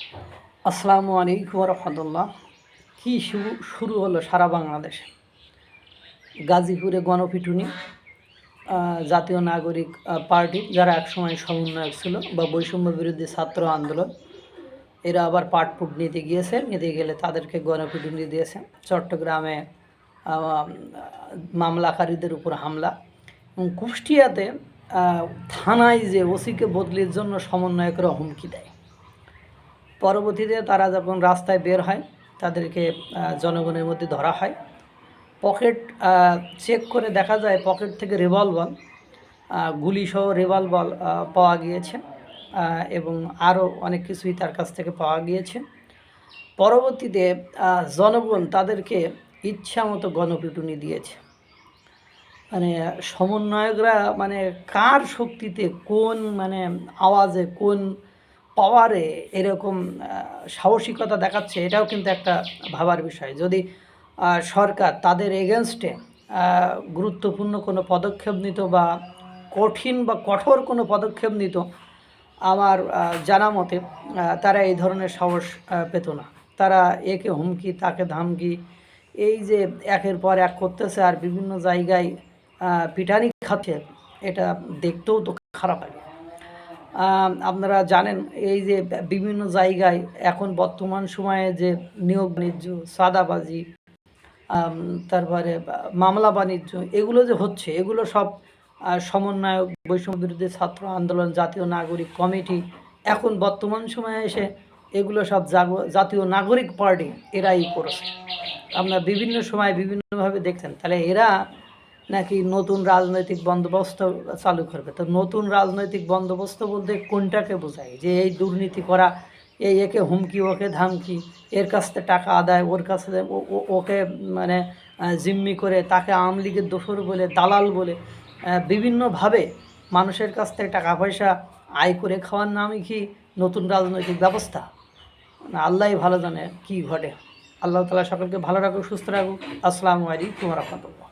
আসসালামু আলাইকুম রহমতুল্লাহ। কি শুরু হলো সারা বাংলাদেশে। গাজীপুরে গণপিটুনি, জাতীয় নাগরিক পার্টি যারা একসময় সমন্বয়ক ছিল বা বৈষম্য বিরোধী ছাত্র আন্দোলন, এরা আবার পাটপুট নিতে গিয়েছে, নিতে গেলে তাদেরকে গণপিটুনি দিয়েছে। চট্টগ্রামে মামলাকারীদের উপর হামলা এবং কুষ্টিয়াতে থানায় যে ওসিকে বদলির জন্য সমন্বয়করা হুমকি দেয়। পরবর্তীতে তারা যখন রাস্তায় বের হয় তাদেরকে জনগণের মধ্যে ধরা হয়। পকেট চেক করে দেখা যায় পকেট থেকে রিভলভার, গুলিসহ রিভলভার পাওয়া গিয়েছে এবং আরও অনেক কিছুই তার কাছ থেকে পাওয়া গিয়েছে। পরবর্তীতে জনগণ তাদেরকে ইচ্ছামতো গণপিটুনি দিয়েছে। মানে সমন্বয়করা মানে কার শক্তিতে, কোন মানে আওয়াজে, কোন পাওয়ারে এরকম সাহসিকতা দেখাচ্ছে, এটাও কিন্তু একটা ভাবার বিষয়। যদি সরকার তাদের এগেনস্টে গুরুত্বপূর্ণ কোনো পদক্ষেপ নিত বা কঠিন বা কঠোর কোনো পদক্ষেপ নিত, আমার জানা মতে তারা এই ধরনের সাহস পেত না। তারা একে হুমকি তাকে ধামকি, এই যে একের পর এক করতেছে আর বিভিন্ন জায়গায় পিটানি খাচ্ছে, এটা দেখতেও তো খারাপ লাগে। আপনারা জানেন এই যে বিভিন্ন জায়গায় এখন বর্তমান সময়ে যে নিয়োগ বাণিজ্য, সাদাবাজি, তারপরে মামলা বাণিজ্য, এগুলো যে হচ্ছে, এগুলো সব সমন্বয়ক, বৈষম্য বিরোধী ছাত্র আন্দোলন, জাতীয় নাগরিক কমিটি, এখন বর্তমান সময়ে এসে এগুলো সব জাতীয় নাগরিক পার্টি এরাই করেছে। আপনারা বিভিন্ন সময় বিভিন্নভাবে দেখছেন। তাহলে এরা নাকি নতুন রাজনৈতিক বন্দোবস্ত চালু করবে। তো নতুন রাজনৈতিক বন্দোবস্ত বলতে কোনটাকে বোঝায়? যে এই দুর্নীতি করা, একে হুমকি, ওকে ধামকি, এর কাছ থেকে টাকা আদায়, ওর কাছে ওকে মানে জিম্মি করে তাকে আওয়ামী লীগের দোসর বলে, দালাল বলে বিভিন্নভাবে মানুষের কাছ থেকে টাকা পয়সা আয় করে খাওয়ার নামই কি নতুন রাজনৈতিক ব্যবস্থা? আল্লাহই ভালো জানে কি ঘটে। আল্লাহ তাআলা সকলকে ভালো রাখুক, সুস্থ রাখুক। আসসালামু আলাইকুম ওয়া রাহমাতুল্লাহ।